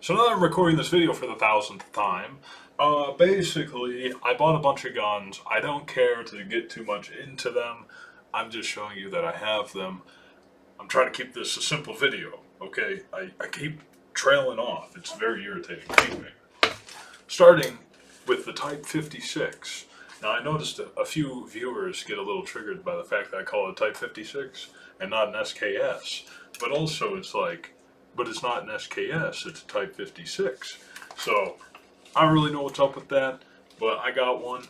So now that I'm recording this video for the 1000th time, basically, I bought a bunch of guns. I don't care to get too much into them. I'm just showing you that I have them. I'm trying to keep this a simple video, okay? I keep trailing off. It's very irritating. Anyway, starting with the Type 56. Now, I noticed a few viewers get a little triggered by the fact that I call it a Type 56 and not an SKS. But also, it's like, but it's not an SKS, it's a Type 56. So, I don't really know what's up with that, but I got one.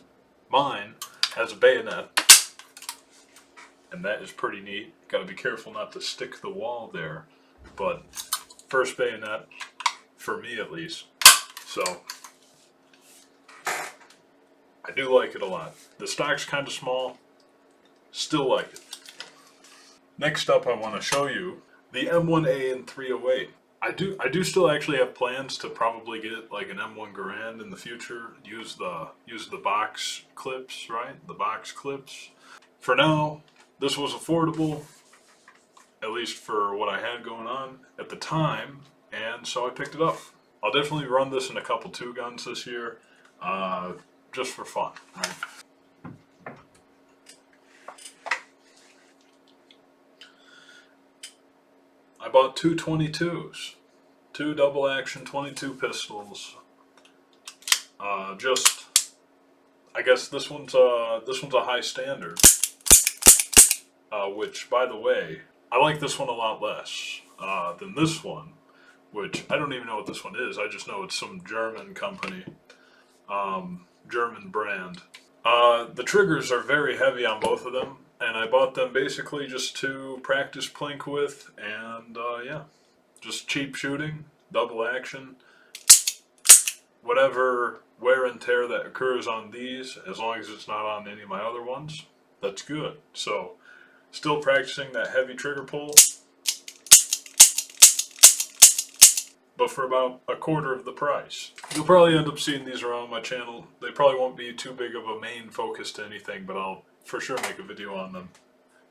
Mine has a bayonet, and that is pretty neat. Gotta be careful not to stick the wall there, but first bayonet, for me at least. So, I do like it a lot. The stock's kind of small, still like it. Next up, I want to show you the M1A in 308. I do still actually have plans to probably get like an M1 Garand in the future. Use the box clips, right? The box clips. For now, this was affordable, at least for what I had going on at the time, and so I picked it up. I'll definitely run this in a couple 2 guns this year, just for fun, right? I bought 2 22s, 2 double action 22 pistols. I guess this one's a high standard. Which, by the way, I like this one a lot less than this one. Which I don't even know what this one is. I just know it's some German company, German brand. The triggers are very heavy on both of them. And I bought them basically just to practice plink with, and yeah, just cheap shooting, double action. Whatever wear and tear that occurs on these, as long as it's not on any of my other ones, that's good. So, still practicing that heavy trigger pull, but for about a quarter of the price. You'll probably end up seeing these around my channel. They probably won't be too big of a main focus to anything, but I'll for sure make a video on them.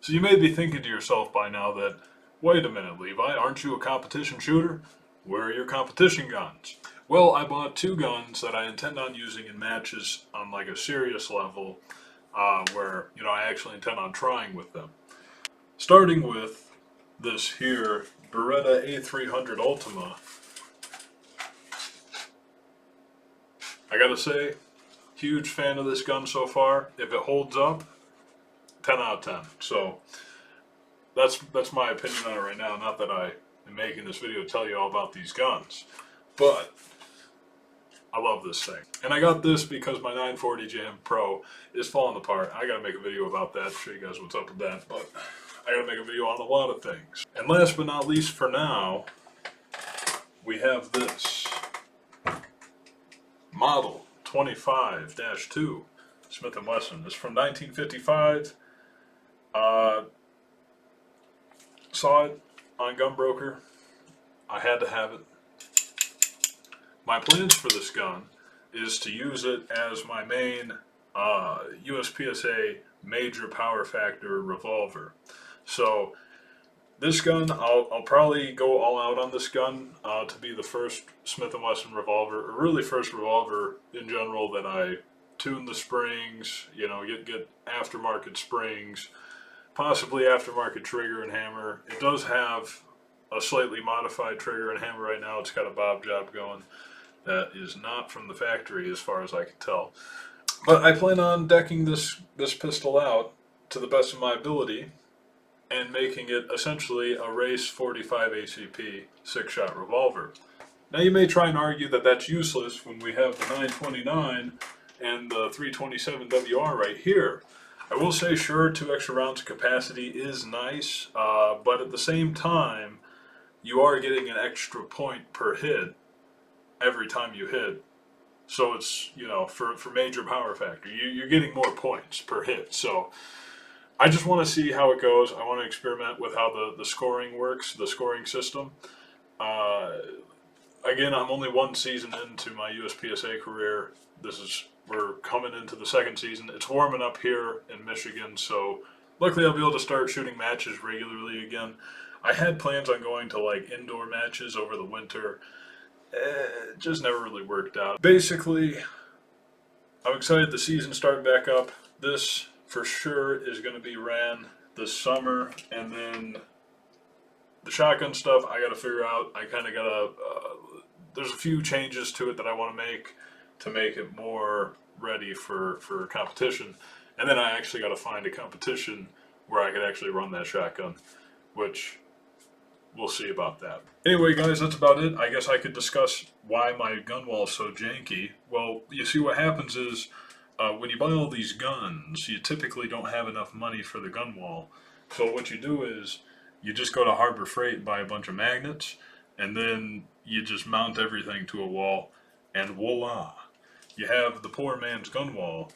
So you may be thinking to yourself by now that, wait a minute, Levi, aren't you a competition shooter? Where are your competition guns? Well, I bought 2 guns that I intend on using in matches on like a serious level, where, you know, I actually intend on trying with them. Starting with this here Beretta A300 Ultima. I gotta say, huge fan of this gun so far. If it holds up, 10 out of 10. So that's my opinion on it right now. Not that I am making this video to tell you all about these guns, but I love this thing. And I got this because my 940 Jam Pro is falling apart. I gotta make a video about that, show you guys what's up with that, but I gotta make a video on a lot of things. And last but not least for now, we have this model 25-2 Smith & Wesson. It's from 1955. Saw it on Gunbroker. I had to have it. My plans for this gun is to use it as my main USPSA major power factor revolver. So this gun, I'll probably go all out on this gun to be the first Smith & Wesson revolver, or really first revolver in general that I tune the springs, you know, get aftermarket springs, possibly aftermarket trigger and hammer. It does have a slightly modified trigger and hammer right now. It's got a bob job going. That is not from the factory as far as I can tell. But I plan on decking this pistol out to the best of my ability and making it essentially a race 45 ACP 6-shot revolver. Now you may try and argue that that's useless when we have the 929 and the 327 WR right here. I will say, sure, 2 extra rounds of capacity is nice, but at the same time, you are getting an extra point per hit every time you hit. So it's, you know, for major power factor, you're getting more points per hit. So I just want to see how it goes. I want to experiment with how the scoring works, the scoring system. Again, I'm only 1 season into my USPSA career. We're coming into the 2nd season. It's warming up here in Michigan, so luckily I'll be able to start shooting matches regularly again. I had plans on going to like indoor matches over the winter, It just never really worked out. Basically, I'm excited the season's starting back up. This, for sure, is going to be ran this summer, and then the shotgun stuff I got to figure out. I kind of got to. There's a few changes to it that I want to make it more ready for competition, and then I actually got to find a competition where I could actually run that shotgun, which we'll see about that. Anyway, guys, that's about it. I guess I could discuss why my gun wall is so janky. Well, you see, what happens is when you buy all these guns, you typically don't have enough money for the gun wall. So what you do is you just go to Harbor Freight and buy a bunch of magnets, and then you just mount everything to a wall, and voila, you have the poor man's gun wall.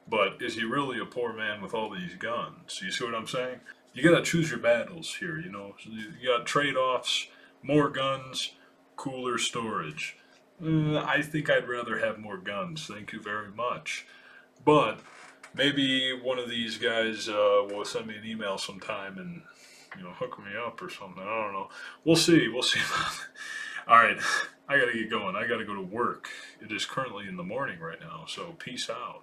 But is he really a poor man with all these guns? You see what I'm saying? You gotta choose your battles here, you know. You got trade-offs, more guns, cooler storage. I think I'd rather have more guns. Thank you very much. But maybe one of these guys will send me an email sometime and hook me up or something. I don't know. We'll see. We'll see. All right, I gotta get going. I gotta go to work. It is currently in the morning right now. So peace out.